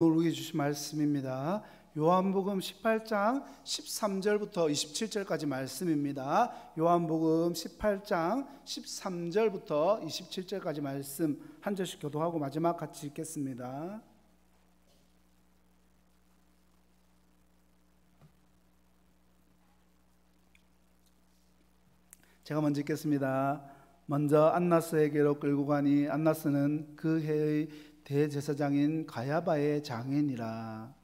우리에게 주신 말씀입니다. 요한복음 18장 13절부터 27절까지 말씀입니다. 요한복음 18장 13절부터 27절까지 말씀 한 절씩 교독하고 마지막 같이 읽겠습니다. 제가 먼저 읽겠습니다. 먼저 안나스에게로 끌고 가니 안나스는 그 해의 대제사장인 가야바의 장인이라.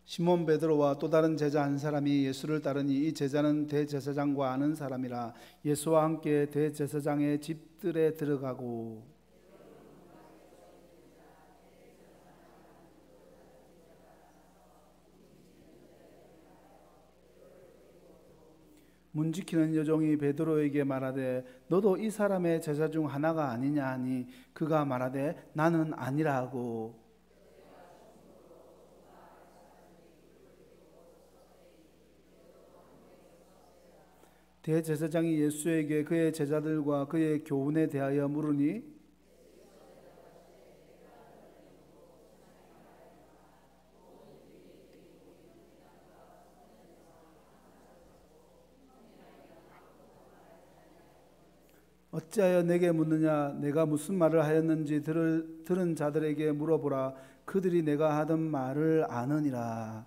시몬 베드로와 또 다른 제자 한 사람이 예수를 따르니 이 제자는 대제사장과 아는 사람이라. 예수와 함께 대제사장의 집들에 들어가고 문 지키는 여종이 베드로에게 말하되 너도 이 사람의 제자 중 하나가 아니냐 하니 그가 말하되 나는 아니라 하고 대제사장이 예수에게 그의 제자들과 그의 교훈에 대하여 물으니 어찌하여 내게 묻느냐? 내가 무슨 말을 하였는지 들은 자들에게 물어보라. 그들이 내가 하던 말을 아느니라.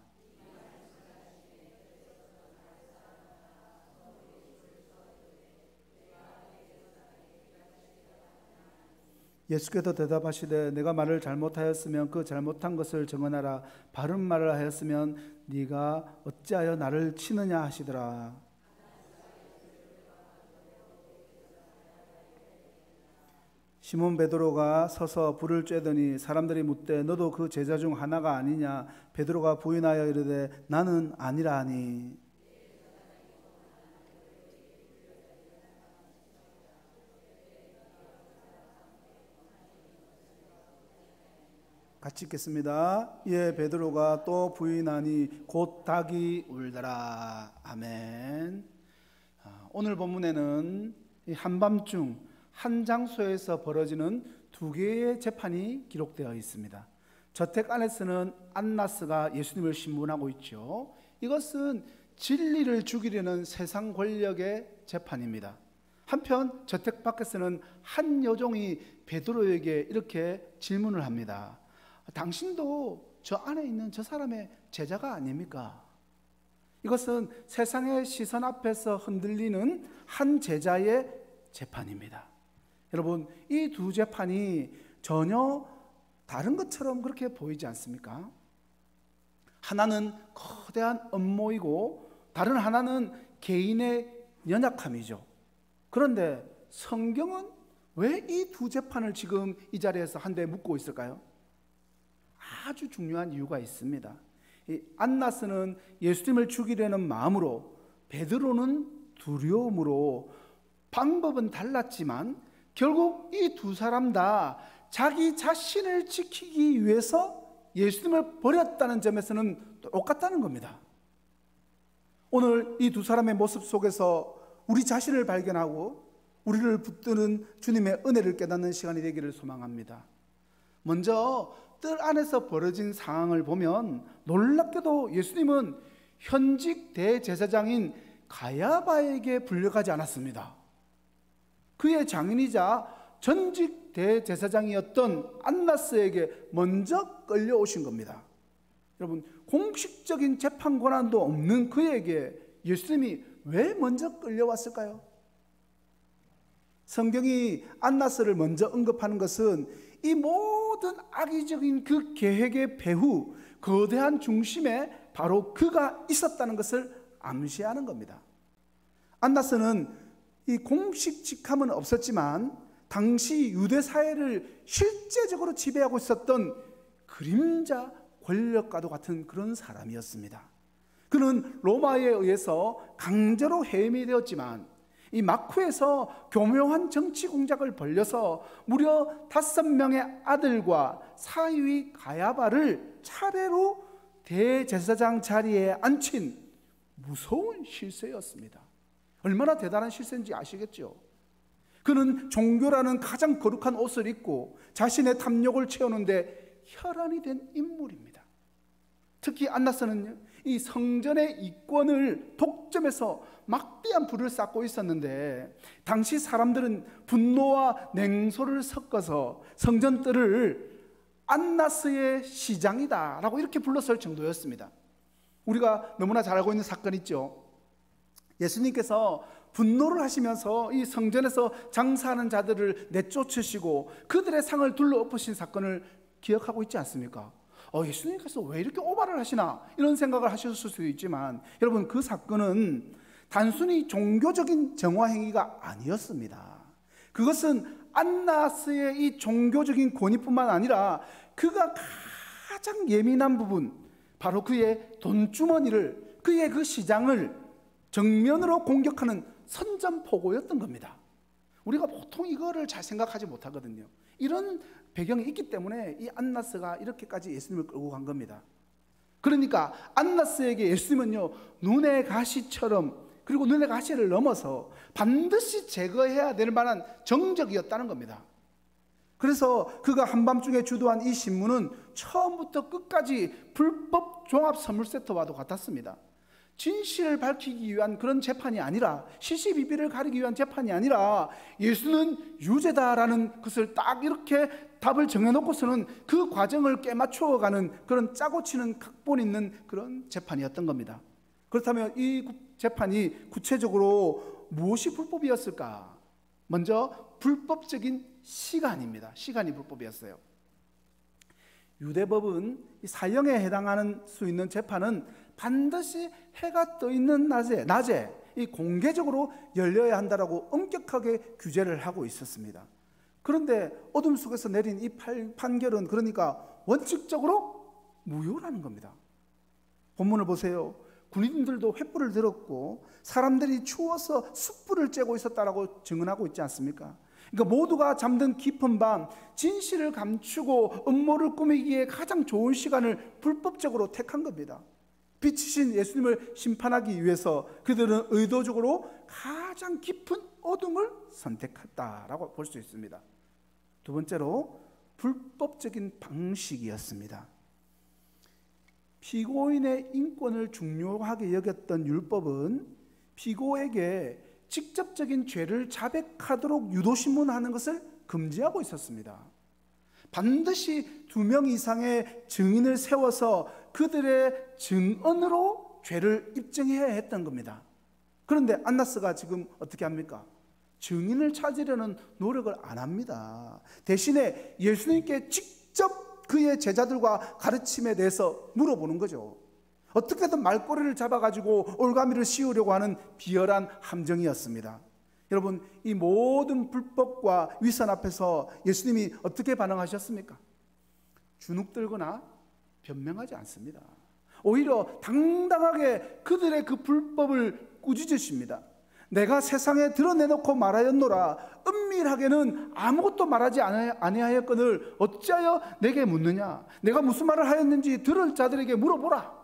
예수께서 대답하시되 내가 말을 잘못하였으면 그 잘못한 것을 정언하라. 바른 말을 하였으면 네가 어찌하여 나를 치느냐 하시더라. 시몬 베드로가 서서 불을 쬐더니 사람들이 묻되 너도 그 제자 중 하나가 아니냐? 베드로가 부인하여 이르되 나는 아니라 하니. 같이 읽겠습니다. 이에 베드로가 또 부인하니 곧 닭이 울더라. 아멘. 오늘 본문에는 한밤중 한 장소에서 벌어지는 두 개의 재판이 기록되어 있습니다. 저택 안에서는 안나스가 예수님을 신문하고 있죠. 이것은 진리를 죽이려는 세상 권력의 재판입니다. 한편 저택 밖에서는 한 여종이 베드로에게 이렇게 질문을 합니다. 당신도 저 안에 있는 저 사람의 제자가 아닙니까? 이것은 세상의 시선 앞에서 흔들리는 한 제자의 재판입니다. 여러분, 이 두 재판이 전혀 다른 것처럼 그렇게 보이지 않습니까? 하나는 거대한 음모이고 다른 하나는 개인의 연약함이죠. 그런데 성경은 왜 이 두 재판을 지금 이 자리에서 한데 묻고 있을까요? 아주 중요한 이유가 있습니다. 이 안나스는 예수님을 죽이려는 마음으로, 베드로는 두려움으로, 방법은 달랐지만 결국 이 두 사람 다 자기 자신을 지키기 위해서 예수님을 버렸다는 점에서는 똑같다는 겁니다. 오늘 이 두 사람의 모습 속에서 우리 자신을 발견하고 우리를 붙드는 주님의 은혜를 깨닫는 시간이 되기를 소망합니다. 먼저 뜰 안에서 벌어진 상황을 보면 놀랍게도 예수님은 현직 대제사장인 가야바에게 불려가지 않았습니다. 그의 장인이자 전직 대제사장이었던 안나스에게 먼저 끌려오신 겁니다. 여러분, 공식적인 재판 권한도 없는 그에게 예수님이 왜 먼저 끌려왔을까요? 성경이 안나스를 먼저 언급하는 것은 이 모든 악의적인 그 계획의 배후, 거대한 중심에 바로 그가 있었다는 것을 암시하는 겁니다. 안나스는 이 공식 직함은 없었지만 당시 유대 사회를 실제적으로 지배하고 있었던 그림자 권력과도 같은 그런 사람이었습니다. 그는 로마에 의해서 강제로 해임이 되었지만 이 마쿠에서 교묘한 정치 공작을 벌려서 무려 5명의 아들과 사위 가야바를 차례로 대제사장 자리에 앉힌 무서운 실세였습니다. 얼마나 대단한 실세인지 아시겠죠? 그는 종교라는 가장 거룩한 옷을 입고 자신의 탐욕을 채우는데 혈안이 된 인물입니다. 특히 안나스는요, 이 성전의 이권을 독점해서 막대한 불을 쌓고 있었는데, 당시 사람들은 분노와 냉소를 섞어서 성전뜰을 안나스의 시장이다 라고 이렇게 불렀을 정도였습니다. 우리가 너무나 잘 알고 있는 사건 있죠. 예수님께서 분노를 하시면서 이 성전에서 장사하는 자들을 내쫓으시고 그들의 상을 둘러엎으신 사건을 기억하고 있지 않습니까? 예수님께서 왜 이렇게 오바를 하시나 이런 생각을 하셨을 수도 있지만, 여러분, 그 사건은 단순히 종교적인 정화 행위가 아니었습니다. 그것은 안나스의 이 종교적인 권위뿐만 아니라 그가 가장 예민한 부분, 바로 그의 돈주머니를, 그의 그 시장을 정면으로 공격하는 선전포고였던 겁니다. 우리가 보통 이거를 잘 생각하지 못하거든요. 이런 배경이 있기 때문에 이 안나스가 이렇게까지 예수님을 끌고 간 겁니다. 그러니까 안나스에게 예수님은요, 눈의 가시처럼, 그리고 눈의 가시를 넘어서 반드시 제거해야 될 만한 정적이었다는 겁니다. 그래서 그가 한밤중에 주도한 이 신문은 처음부터 끝까지 불법 종합 선물 세트와도 같았습니다. 진실을 밝히기 위한 그런 재판이 아니라, 시시비비를 가리기 위한 재판이 아니라, 예수는 유죄다라는 것을 딱 이렇게 답을 정해놓고서는 그 과정을 깨맞추어가는 그런 짜고 치는 각본 있는 그런 재판이었던 겁니다. 그렇다면 이 재판이 구체적으로 무엇이 불법이었을까? 먼저 불법적인 시간입니다. 시간이 불법이었어요. 유대법은 사형에 해당하는 수 있는 재판은 반드시 해가 떠 있는 낮에 이 공개적으로 열려야 한다라고 엄격하게 규제를 하고 있었습니다. 그런데 어둠 속에서 내린 이 판결은 그러니까 원칙적으로 무효라는 겁니다. 본문을 보세요. 군인들도 횃불을 들었고 사람들이 추워서 숯불을 쬐고 있었다라고 증언하고 있지 않습니까? 그러니까 모두가 잠든 깊은 밤, 진실을 감추고 음모를 꾸미기에 가장 좋은 시간을 불법적으로 택한 겁니다. 빛이신 예수님을 심판하기 위해서 그들은 의도적으로 가장 깊은 어둠을 선택했다라고 볼 수 있습니다. 두 번째로 불법적인 방식이었습니다. 피고인의 인권을 중요하게 여겼던 율법은 피고에게 직접적인 죄를 자백하도록 유도신문하는 것을 금지하고 있었습니다. 반드시 2명 이상의 증인을 세워서 그들의 증언으로 죄를 입증해야 했던 겁니다. 그런데 안나스가 지금 어떻게 합니까? 증인을 찾으려는 노력을 안 합니다. 대신에 예수님께 직접 그의 제자들과 가르침에 대해서 물어보는 거죠. 어떻게든 말꼬리를 잡아가지고 올가미를 씌우려고 하는 비열한 함정이었습니다. 여러분, 이 모든 불법과 위선 앞에서 예수님이 어떻게 반응하셨습니까? 주눅들거나 변명하지 않습니다. 오히려 당당하게 그들의 그 불법을 꾸짖으십니다. 내가 세상에 드러내놓고 말하였노라. 은밀하게는 아무것도 말하지 아니하였거늘 어찌하여 내게 묻느냐? 내가 무슨 말을 하였는지 들을 자들에게 물어보라.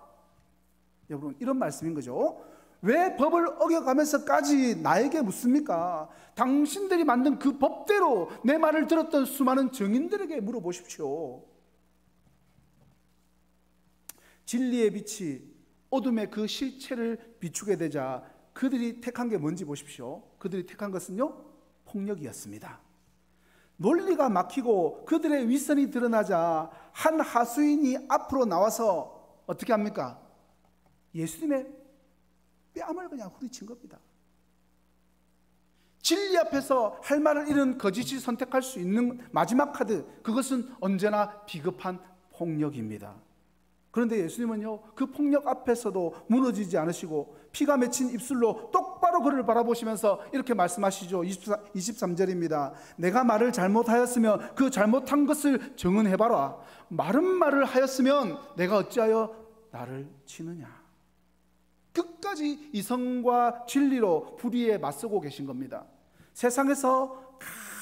여러분, 이런 말씀인 거죠. 왜 법을 어겨가면서까지 나에게 묻습니까? 당신들이 만든 그 법대로 내 말을 들었던 수많은 증인들에게 물어보십시오. 진리의 빛이 어둠의 그 실체를 비추게 되자 그들이 택한 게 뭔지 보십시오. 그들이 택한 것은요, 폭력이었습니다. 논리가 막히고 그들의 위선이 드러나자 한 하수인이 앞으로 나와서 어떻게 합니까? 예수님의 뺨을 그냥 후리친 겁니다. 진리 앞에서 할 말을 잃은 거짓이 선택할 수 있는 마지막 카드, 그것은 언제나 비겁한 폭력입니다. 그런데 예수님은요, 그 폭력 앞에서도 무너지지 않으시고 피가 맺힌 입술로 똑바로 그를 바라보시면서 이렇게 말씀하시죠. 23절입니다. 내가 말을 잘못하였으면 그 잘못한 것을 증언해봐라. 마른 말을 하였으면 내가 어찌하여 나를 치느냐. 끝까지 이성과 진리로 불의에 맞서고 계신 겁니다. 세상에서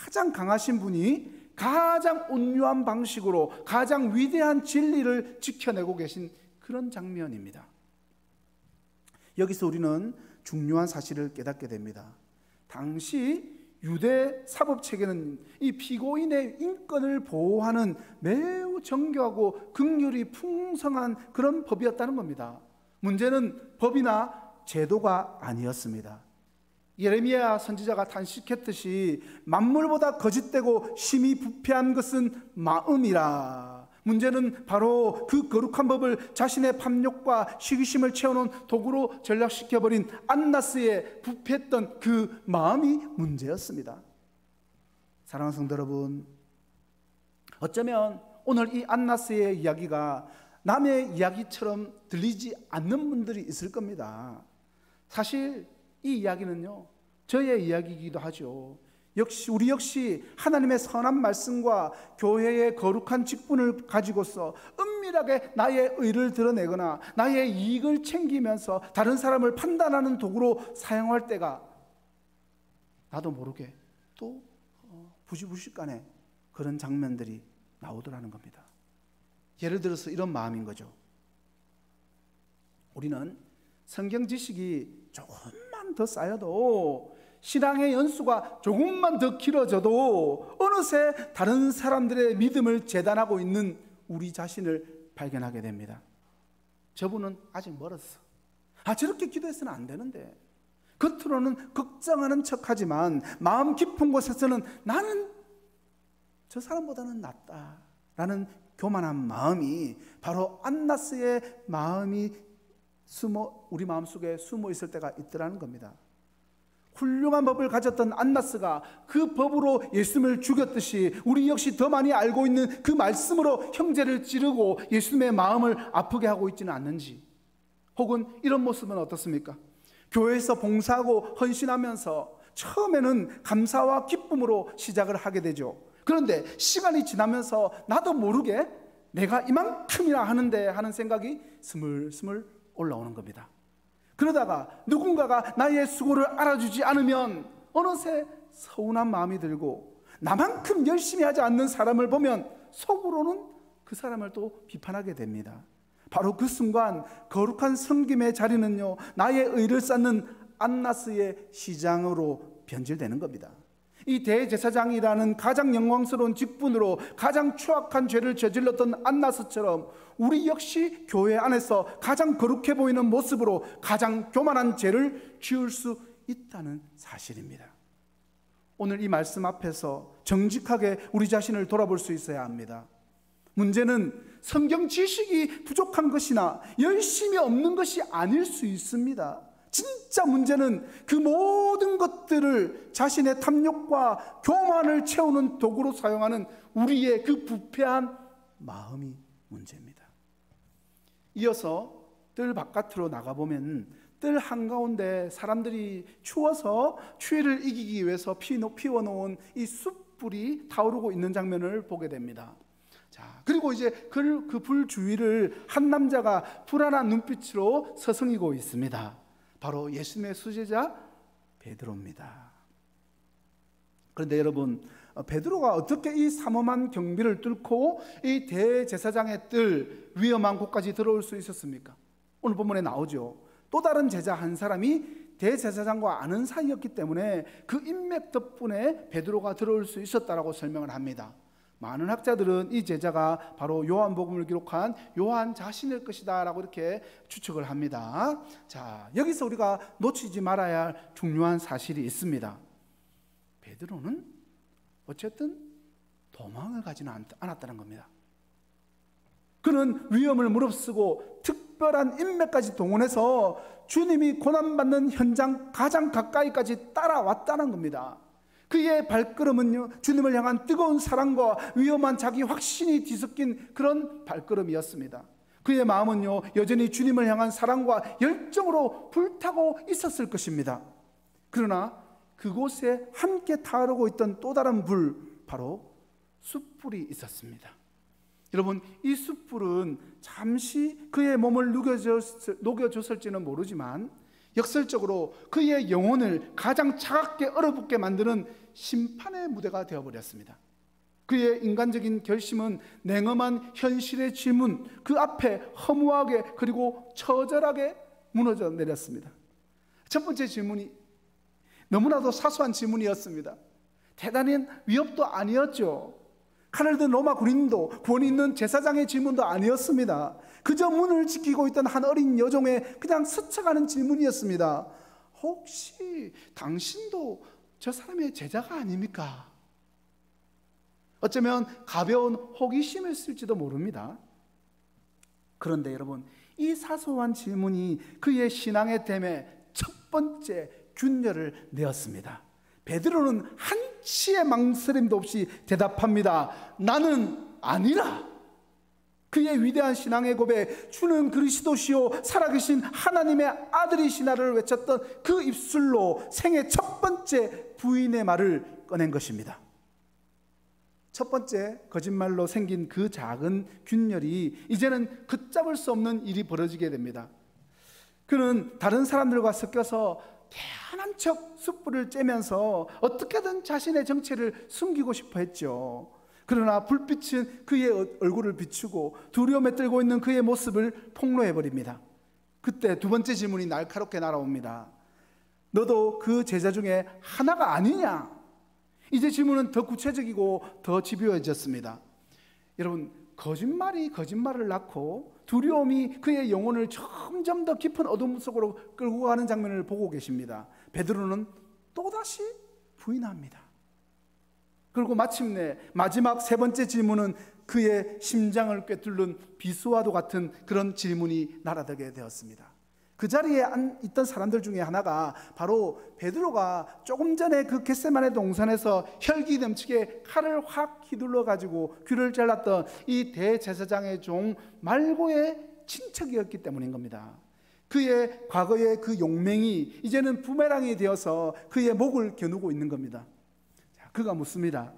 가장 강하신 분이 가장 온유한 방식으로 가장 위대한 진리를 지켜내고 계신 그런 장면입니다. 여기서 우리는 중요한 사실을 깨닫게 됩니다. 당시 유대 사법체계는 이 피고인의 인권을 보호하는 매우 정교하고 긍휼이 풍성한 그런 법이었다는 겁니다. 문제는 법이나 제도가 아니었습니다. 예레미야 선지자가 탄식했듯이 만물보다 거짓되고 심히 부패한 것은 마음이라. 문제는 바로 그 거룩한 법을 자신의 탐욕과 시기심을 채워놓은 도구로 전락시켜버린 안나스의 부패했던 그 마음이 문제였습니다. 사랑하는 성도 여러분, 어쩌면 오늘 이 안나스의 이야기가 남의 이야기처럼 들리지 않는 분들이 있을 겁니다. 사실 이 이야기는요, 저의 이야기이기도 하죠. 우리 역시 하나님의 선한 말씀과 교회의 거룩한 직분을 가지고서 은밀하게 나의 의를 드러내거나 나의 이익을 챙기면서 다른 사람을 판단하는 도구로 사용할 때가 나도 모르게 또 부시부시간에 그런 장면들이 나오더라는 겁니다. 예를 들어서 이런 마음인 거죠. 우리는 성경 지식이 조금만 더 쌓여도, 신앙의 연수가 조금만 더 길어져도 어느새 다른 사람들의 믿음을 재단하고 있는 우리 자신을 발견하게 됩니다. 저분은 아직 멀었어. 저렇게 기도해서는 안 되는데. 겉으로는 걱정하는 척하지만 마음 깊은 곳에서는 나는 저 사람보다는 낫다라는 교만한 마음이 바로 안나스의 마음이 우리 마음속에 숨어 있을 때가 있더라는 겁니다. 훌륭한 법을 가졌던 안나스가 그 법으로 예수님을 죽였듯이 우리 역시 더 많이 알고 있는 그 말씀으로 형제를 찌르고 예수님의 마음을 아프게 하고 있지는 않는지, 혹은 이런 모습은 어떻습니까? 교회에서 봉사하고 헌신하면서 처음에는 감사와 기쁨으로 시작을 하게 되죠. 그런데 시간이 지나면서 나도 모르게 내가 이만큼이나 하는데 하는 생각이 스물스물 올라오는 겁니다. 그러다가 누군가가 나의 수고를 알아주지 않으면 어느새 서운한 마음이 들고, 나만큼 열심히 하지 않는 사람을 보면 속으로는 그 사람을 또 비판하게 됩니다. 바로 그 순간 거룩한 섬김의 자리는요, 나의 의를 쌓는 안나스의 시장으로 변질되는 겁니다. 이 대제사장이라는 가장 영광스러운 직분으로 가장 추악한 죄를 저질렀던 안나스처럼 우리 역시 교회 안에서 가장 거룩해 보이는 모습으로 가장 교만한 죄를 지을 수 있다는 사실입니다. 오늘 이 말씀 앞에서 정직하게 우리 자신을 돌아볼 수 있어야 합니다. 문제는 성경 지식이 부족한 것이나 열심이 없는 것이 아닐 수 있습니다. 진짜 문제는 그 모든 것들을 자신의 탐욕과 교만을 채우는 도구로 사용하는 우리의 그 부패한 마음이 문제입니다. 이어서 뜰 바깥으로 나가보면 뜰 한가운데 사람들이 추워서 추위를 이기기 위해서 피워놓은 이 숯불이 타오르고 있는 장면을 보게 됩니다. 자, 그리고 이제 그 불 주위를 한 남자가 불안한 눈빛으로 서성이고 있습니다. 바로 예수님의 수제자 베드로입니다. 그런데 여러분, 베드로가 어떻게 이 삼엄한 경비를 뚫고 이 대제사장의 뜰 위험한 곳까지 들어올 수 있었습니까? 오늘 본문에 나오죠. 또 다른 제자 한 사람이 대제사장과 아는 사이였기 때문에 그 인맥 덕분에 베드로가 들어올 수 있었다라고 설명을 합니다. 많은 학자들은 이 제자가 바로 요한복음을 기록한 요한 자신일 것이다 라고 이렇게 추측을 합니다. 자, 여기서 우리가 놓치지 말아야 할 중요한 사실이 있습니다. 베드로는 어쨌든 도망을 가지는 않았다는 겁니다. 그는 위험을 무릅쓰고 특별한 인맥까지 동원해서 주님이 고난받는 현장 가장 가까이까지 따라왔다는 겁니다. 그의 발걸음은요, 주님을 향한 뜨거운 사랑과 위험한 자기 확신이 뒤섞인 그런 발걸음이었습니다. 그의 마음은요, 여전히 주님을 향한 사랑과 열정으로 불타고 있었을 것입니다. 그러나 그곳에 함께 타오르고 있던 또 다른 불, 바로 숯불이 있었습니다. 여러분, 이 숯불은 잠시 그의 몸을 녹여줬을지는 모르지만 역설적으로 그의 영혼을 가장 차갑게 얼어붙게 만드는 심판의 무대가 되어버렸습니다. 그의 인간적인 결심은 냉엄한 현실의 질문 그 앞에 허무하게 그리고 처절하게 무너져 내렸습니다. 첫 번째 질문이 너무나도 사소한 질문이었습니다. 대단한 위협도 아니었죠. 칼을 든 로마 군인도 권위 있는 제사장의 질문도 아니었습니다. 그저 문을 지키고 있던 한 어린 여종의 그냥 스쳐가는 질문이었습니다. 혹시 당신도 저 사람의 제자가 아닙니까? 어쩌면 가벼운 호기심이었을지도 모릅니다. 그런데 여러분, 이 사소한 질문이 그의 신앙의 댐에 첫 번째 균열을 내었습니다. 베드로는 한치의 망설임도 없이 대답합니다. 나는 아니라. 그의 위대한 신앙의 고백, 주는 그리스도시요 살아계신 하나님의 아들이시나를 외쳤던 그 입술로 생애 첫 번째 부인의 말을 꺼낸 것입니다. 첫 번째 거짓말로 생긴 그 작은 균열이 이제는 걷잡을 수 없는 일이 벌어지게 됩니다. 그는 다른 사람들과 섞여서 태연한 척 숯불을 쬐면서 어떻게든 자신의 정체를 숨기고 싶어 했죠. 그러나 불빛은 그의 얼굴을 비추고 두려움에 떨고 있는 그의 모습을 폭로해버립니다. 그때 두 번째 질문이 날카롭게 날아옵니다. 너도 그 제자 중에 하나가 아니냐? 이제 질문은 더 구체적이고 더 집요해졌습니다. 여러분, 거짓말이 거짓말을 낳고 두려움이 그의 영혼을 점점 더 깊은 어둠 속으로 끌고 가는 장면을 보고 계십니다. 베드로는 또다시 부인합니다. 그리고 마침내 마지막 세 번째 질문은 그의 심장을 꿰뚫는 비수와도 같은 그런 질문이 날아들게 되었습니다. 그 자리에 있던 사람들 중에 하나가 바로 베드로가 조금 전에 그 겟세마네 동산에서 혈기 넘치게 칼을 확 휘둘러 가지고 귀를 잘랐던 이 대제사장의 종 말고의 친척이었기 때문인 겁니다. 그의 과거의 그 용맹이 이제는 부메랑이 되어서 그의 목을 겨누고 있는 겁니다. 자, 그가 묻습니다.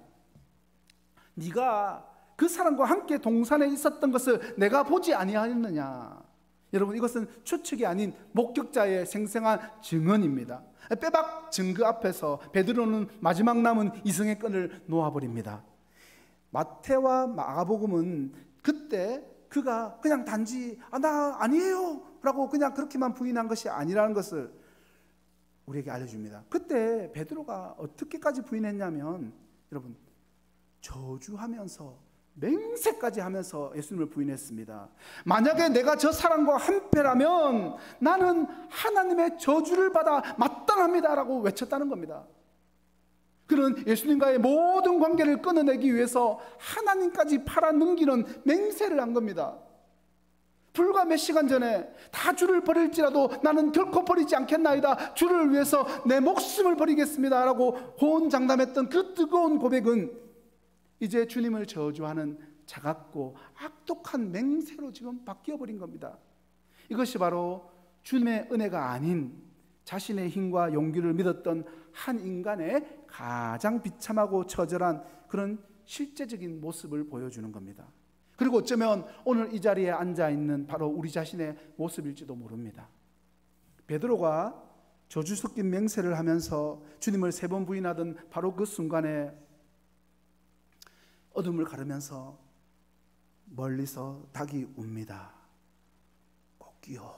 네가 그 사람과 함께 동산에 있었던 것을 내가 보지 아니하였느냐? 여러분, 이것은 추측이 아닌 목격자의 생생한 증언입니다. 빼박 증거 앞에서 베드로는 마지막 남은 이성의 끈을 놓아버립니다. 마태와 마가복음은 그때 그가 그냥 단지 나 아니에요 라고 그냥 그렇게만 부인한 것이 아니라는 것을 우리에게 알려줍니다. 그때 베드로가 어떻게까지 부인했냐면, 여러분, 저주하면서 맹세까지 하면서 예수님을 부인했습니다. 만약에 내가 저 사람과 한패라면 나는 하나님의 저주를 받아 마땅합니다 라고 외쳤다는 겁니다. 그는 예수님과의 모든 관계를 끊어내기 위해서 하나님까지 팔아넘기는 맹세를 한 겁니다. 불과 몇 시간 전에 다 주를 버릴지라도 나는 결코 버리지 않겠나이다, 주를 위해서 내 목숨을 버리겠습니다 라고 호언장담했던 그 뜨거운 고백은 이제 주님을 저주하는 차갑고 악독한 맹세로 지금 바뀌어버린 겁니다. 이것이 바로 주님의 은혜가 아닌 자신의 힘과 용기를 믿었던 한 인간의 가장 비참하고 처절한 그런 실제적인 모습을 보여주는 겁니다. 그리고 어쩌면 오늘 이 자리에 앉아있는 바로 우리 자신의 모습일지도 모릅니다. 베드로가 저주 섞인 맹세를 하면서 주님을 3번 부인하던 바로 그 순간에 어둠을 가르면서 멀리서 닭이 웁니다. 꼭기요.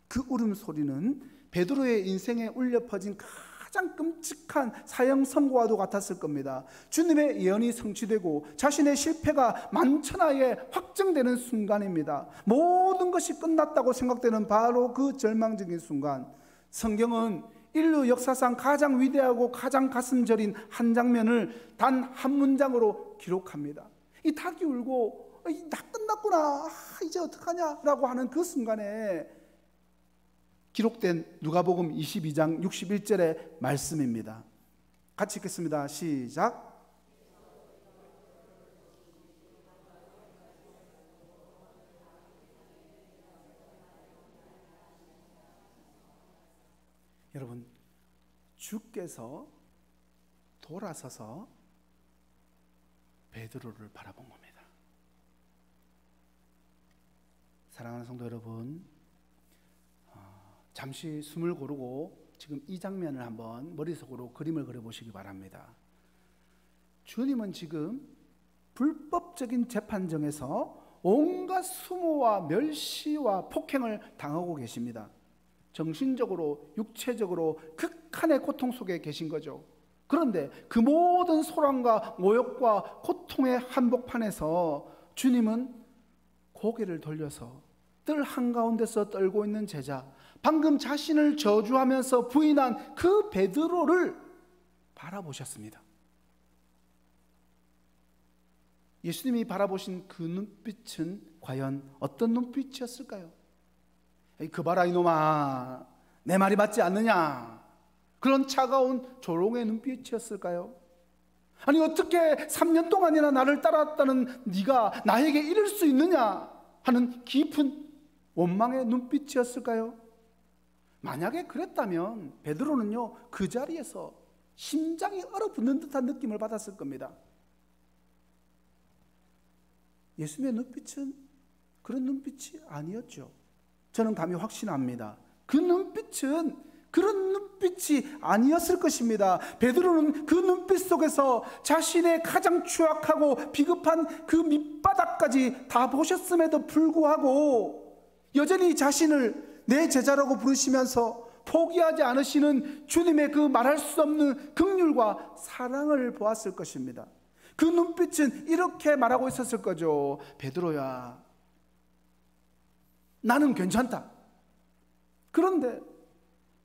그 울음소리는 베드로의 인생에 울려 퍼진 가장 끔찍한 사형 선고와도 같았을 겁니다. 주님의 예언이 성취되고 자신의 실패가 만천하에 확정되는 순간입니다. 모든 것이 끝났다고 생각되는 바로 그 절망적인 순간, 성경은 인류 역사상 가장 위대하고 가장 가슴 저린 한 장면을 단 한 문장으로 기록합니다. 이 닭이 울고 나 끝났구나, 이제 어떡하냐 라고 하는 그 순간에 기록된 누가복음 22장 61절의 말씀입니다. 같이 읽겠습니다. 시작. 여러분, 주께서 돌아서서 베드로를 바라본 겁니다. 사랑하는 성도 여러분, 잠시 숨을 고르고 지금 이 장면을 한번 머릿속으로 그림을 그려보시기 바랍니다. 주님은 지금 불법적인 재판정에서 온갖 수모와 멸시와 폭행을 당하고 계십니다. 정신적으로, 육체적으로 극한의 고통 속에 계신 거죠. 그런데 그 모든 소란과 모욕과 고통의 한복판에서 주님은 고개를 돌려서 뜰 한가운데서 떨고 있는 제자, 방금 자신을 저주하면서 부인한 그 베드로를 바라보셨습니다. 예수님이 바라보신 그 눈빛은 과연 어떤 눈빛이었을까요? 그 봐라 이놈아, 내 말이 맞지 않느냐, 그런 차가운 조롱의 눈빛이었을까요? 아니 어떻게 3년 동안이나 나를 따라왔다는 네가 나에게 이럴 수 있느냐 하는 깊은 원망의 눈빛이었을까요? 만약에 그랬다면 베드로는요, 그 자리에서 심장이 얼어붙는 듯한 느낌을 받았을 겁니다. 예수님의 눈빛은 그런 눈빛이 아니었죠. 저는 감히 확신합니다. 그 눈빛은 그런 눈빛이 아니었을 것입니다. 베드로는 그 눈빛 속에서 자신의 가장 추악하고 비겁한 그 밑바닥까지 다 보셨음에도 불구하고 여전히 자신을 내 제자라고 부르시면서 포기하지 않으시는 주님의 그 말할 수 없는 긍휼과 사랑을 보았을 것입니다. 그 눈빛은 이렇게 말하고 있었을 거죠. 베드로야, 나는 괜찮다. 그런데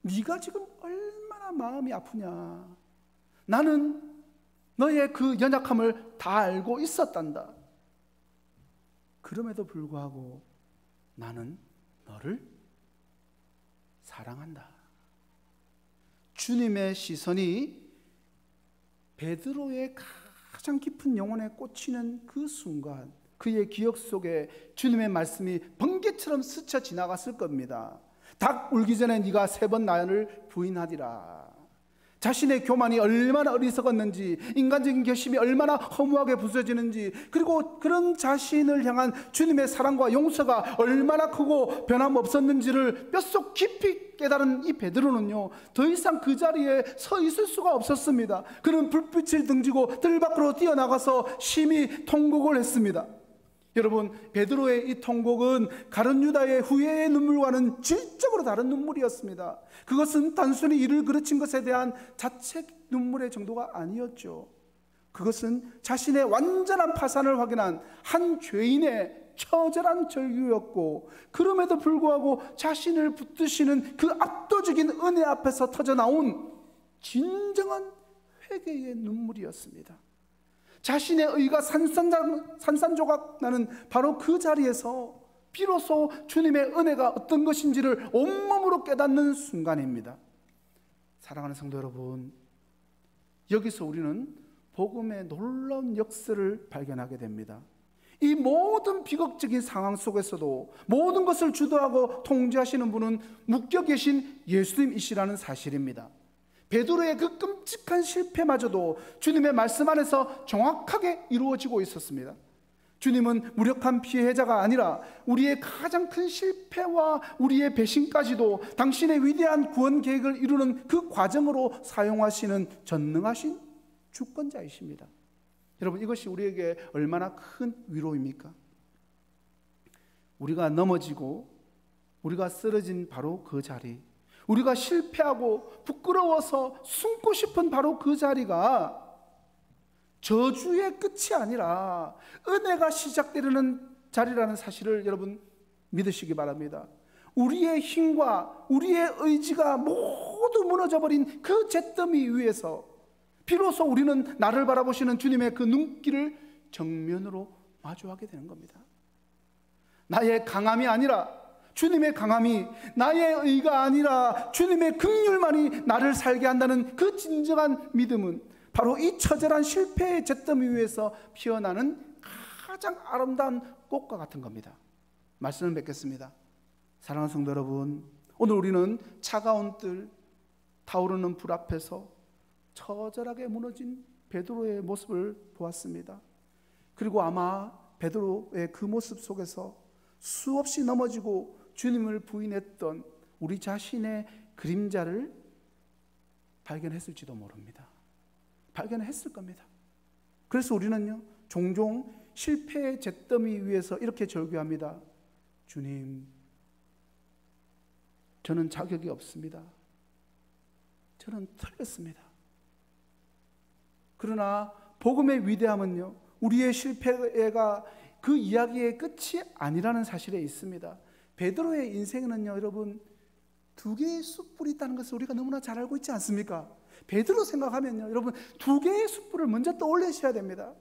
네가 지금 얼마나 마음이 아프냐. 나는 너의 그 연약함을 다 알고 있었단다. 그럼에도 불구하고 나는 너를 사랑한다. 주님의 시선이 베드로의 가장 깊은 영혼에 꽂히는 그 순간, 그의 기억 속에 주님의 말씀이 번개처럼 스쳐 지나갔을 겁니다. 닭 울기 전에 네가 3번 나를 부인하리라. 자신의 교만이 얼마나 어리석었는지, 인간적인 결심이 얼마나 허무하게 부서지는지, 그리고 그런 자신을 향한 주님의 사랑과 용서가 얼마나 크고 변함없었는지를 뼛속 깊이 깨달은 이 베드로는요, 더 이상 그 자리에 서 있을 수가 없었습니다. 그는 불빛을 등지고 뜰 밖으로 뛰어나가서 심히 통곡을 했습니다. 여러분, 베드로의 이 통곡은 가룟 유다의 후회의 눈물과는 질적으로 다른 눈물이었습니다. 그것은 단순히 이를 그르친 것에 대한 자책 눈물의 정도가 아니었죠. 그것은 자신의 완전한 파산을 확인한 한 죄인의 처절한 절규였고, 그럼에도 불구하고 자신을 붙드시는 그 압도적인 은혜 앞에서 터져나온 진정한 회개의 눈물이었습니다. 자신의 의가 산산조각 나는 바로 그 자리에서 비로소 주님의 은혜가 어떤 것인지를 온몸으로 깨닫는 순간입니다. 사랑하는 성도 여러분, 여기서 우리는 복음의 놀라운 역사를 발견하게 됩니다. 이 모든 비극적인 상황 속에서도 모든 것을 주도하고 통제하시는 분은 묶여 계신 예수님이시라는 사실입니다. 베드로의 그 끔찍한 실패마저도 주님의 말씀 안에서 정확하게 이루어지고 있었습니다. 주님은 무력한 피해자가 아니라 우리의 가장 큰 실패와 우리의 배신까지도 당신의 위대한 구원 계획을 이루는 그 과정으로 사용하시는 전능하신 주권자이십니다. 여러분, 이것이 우리에게 얼마나 큰 위로입니까? 우리가 넘어지고 우리가 쓰러진 바로 그 자리, 우리가 실패하고 부끄러워서 숨고 싶은 바로 그 자리가 저주의 끝이 아니라 은혜가 시작되는 자리라는 사실을 여러분 믿으시기 바랍니다. 우리의 힘과 우리의 의지가 모두 무너져버린 그 잿더미 위에서 비로소 우리는 나를 바라보시는 주님의 그 눈길을 정면으로 마주하게 되는 겁니다. 나의 강함이 아니라 주님의 강함이, 나의 의가 아니라 주님의 긍휼만이 나를 살게 한다는 그 진정한 믿음은 바로 이 처절한 실패의 잿더미 위에서 피어나는 가장 아름다운 꽃과 같은 겁니다. 말씀을 맺겠습니다. 사랑하는 성도 여러분, 오늘 우리는 차가운 뜰, 타오르는 불 앞에서 처절하게 무너진 베드로의 모습을 보았습니다. 그리고 아마 베드로의 그 모습 속에서 수없이 넘어지고 주님을 부인했던 우리 자신의 그림자를 발견했을지도 모릅니다. 발견했을 겁니다. 그래서 우리는요, 종종 실패의 잿더미 위에서 이렇게 절규합니다. 주님, 저는 자격이 없습니다. 저는 틀렸습니다. 그러나 복음의 위대함은요, 우리의 실패가 그 이야기의 끝이 아니라는 사실에 있습니다. 베드로의 인생에는요, 여러분, 두 개의 숯불이 있다는 것을 우리가 너무나 잘 알고 있지 않습니까? 베드로 생각하면요, 여러분, 두 개의 숯불을 먼저 떠올리셔야 됩니다.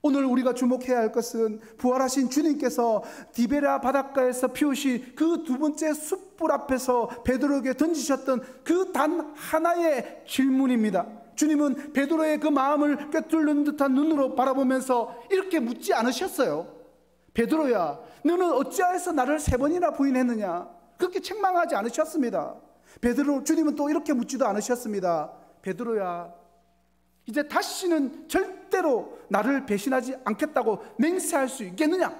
오늘 우리가 주목해야 할 것은 부활하신 주님께서 디베랴 바닷가에서 피우신 그 두 번째 숯불 앞에서 베드로에게 던지셨던 그 단 하나의 질문입니다. 주님은 베드로의 그 마음을 꿰뚫는 듯한 눈으로 바라보면서 이렇게 묻지 않으셨어요. 베드로야, 너는 어찌하여서 나를 3번이나 부인했느냐? 그렇게 책망하지 않으셨습니다. 주님은 또 이렇게 묻지도 않으셨습니다. 베드로야, 이제 다시는 절대로 나를 배신하지 않겠다고 맹세할 수 있겠느냐?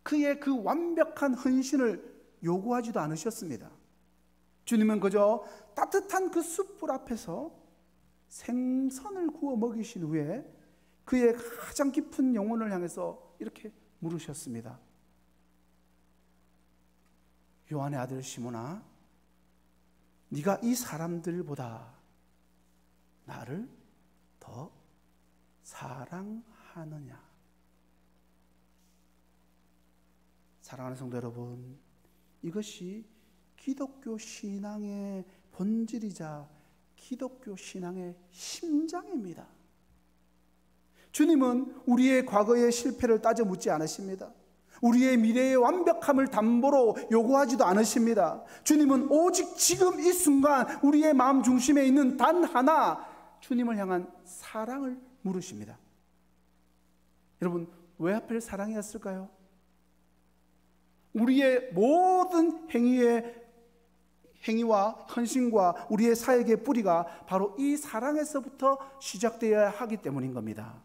그의 그 완벽한 헌신을 요구하지도 않으셨습니다. 주님은 그저 따뜻한 그 숯불 앞에서 생선을 구워 먹이신 후에 그의 가장 깊은 영혼을 향해서 이렇게 물으셨습니다. 요한의 아들 시몬아, 네가 이 사람들보다 나를 더 사랑하느냐? 사랑하는 성도 여러분, 이것이 기독교 신앙의 본질이자 기독교 신앙의 심장입니다. 주님은 우리의 과거의 실패를 따져 묻지 않으십니다. 우리의 미래의 완벽함을 담보로 요구하지도 않으십니다. 주님은 오직 지금 이 순간 우리의 마음 중심에 있는 단 하나, 주님을 향한 사랑을 물으십니다. 여러분, 왜 하필 사랑이었을까요? 우리의 모든 행위와 헌신과 우리의 사역의 뿌리가 바로 이 사랑에서부터 시작되어야 하기 때문인 겁니다.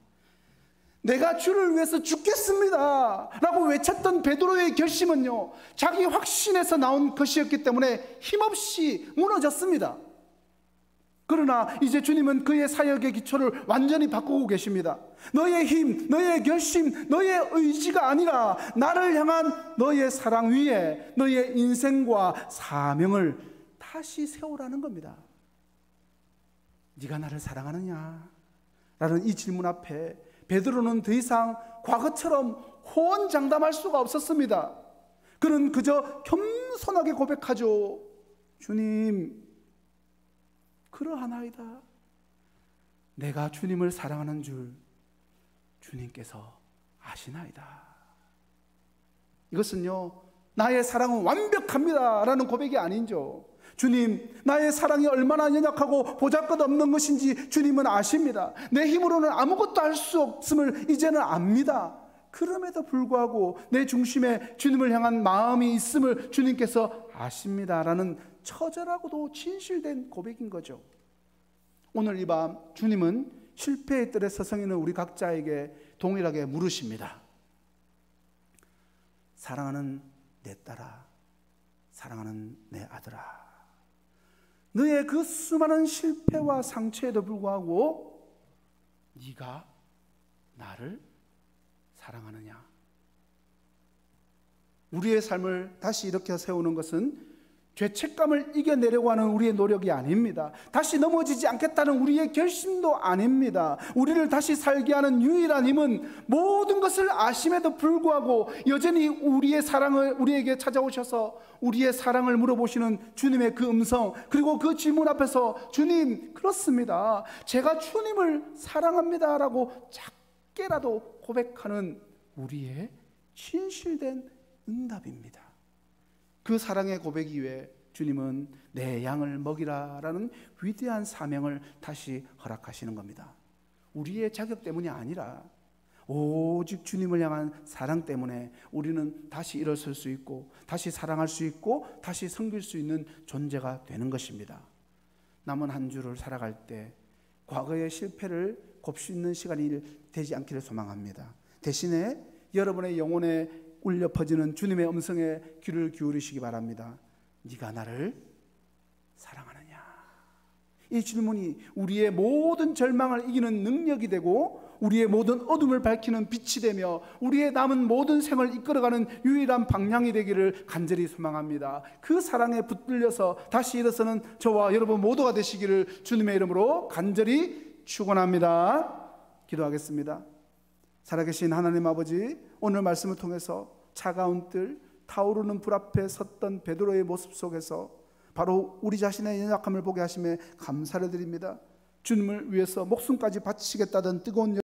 내가 주를 위해서 죽겠습니다 라고 외쳤던 베드로의 결심은요, 자기 확신에서 나온 것이었기 때문에 힘없이 무너졌습니다. 그러나 이제 주님은 그의 사역의 기초를 완전히 바꾸고 계십니다. 너의 힘, 너의 결심, 너의 의지가 아니라 나를 향한 너의 사랑 위에 너의 인생과 사명을 다시 세우라는 겁니다. 네가 나를 사랑하느냐? 라는 이 질문 앞에 베드로는 더 이상 과거처럼 호언장담할 수가 없었습니다. 그는 그저 겸손하게 고백하죠. 주님, 그러하나이다. 내가 주님을 사랑하는 줄 주님께서 아시나이다. 이것은요, 나의 사랑은 완벽합니다 라는 고백이 아니죠. 주님, 나의 사랑이 얼마나 연약하고 보잘것없는 것인지 주님은 아십니다. 내 힘으로는 아무것도 할 수 없음을 이제는 압니다. 그럼에도 불구하고 내 중심에 주님을 향한 마음이 있음을 주님께서 아십니다 라는 처절하고도 진실된 고백인 거죠. 오늘 이 밤 주님은 실패의 뜰에 서성이는 우리 각자에게 동일하게 물으십니다. 사랑하는 내 딸아, 사랑하는 내 아들아, 너의 그 수많은 실패와 상처에도 불구하고 네가 나를 사랑하느냐? 우리의 삶을 다시 일으켜 세우는 것은 죄책감을 이겨내려고 하는 우리의 노력이 아닙니다. 다시 넘어지지 않겠다는 우리의 결심도 아닙니다. 우리를 다시 살게 하는 유일한 힘은 모든 것을 아심에도 불구하고 여전히 우리의 사랑을 우리에게 찾아오셔서 우리의 사랑을 물어보시는 주님의 그 음성, 그리고 그 질문 앞에서 주님, 그렇습니다, 제가 주님을 사랑합니다 라고 작게라도 고백하는 우리의 진실된 응답입니다. 그 사랑의 고백 이후에 주님은 내 양을 먹이라라는 위대한 사명을 다시 허락하시는 겁니다. 우리의 자격 때문이 아니라 오직 주님을 향한 사랑 때문에 우리는 다시 일어설 수 있고 다시 사랑할 수 있고 다시 섬길 수 있는 존재가 되는 것입니다. 남은 한 주를 살아갈 때 과거의 실패를 곱씹는 시간이 되지 않기를 소망합니다. 대신에 여러분의 영혼에 울려 퍼지는 주님의 음성에 귀를 기울이시기 바랍니다. 네가 나를 사랑하느냐? 이 질문이 우리의 모든 절망을 이기는 능력이 되고 우리의 모든 어둠을 밝히는 빛이 되며 우리의 남은 모든 생을 이끌어가는 유일한 방향이 되기를 간절히 소망합니다. 그 사랑에 붙들려서 다시 일어서는 저와 여러분 모두가 되시기를 주님의 이름으로 간절히 축원합니다. 기도하겠습니다. 살아계신 하나님 아버지, 오늘 말씀을 통해서 차가운 뜰, 타오르는 불 앞에 섰던 베드로의 모습 속에서 바로 우리 자신의 연약함을 보게 하심에 감사를 드립니다. 주님을 위해서 목숨까지 바치시겠다던 뜨거운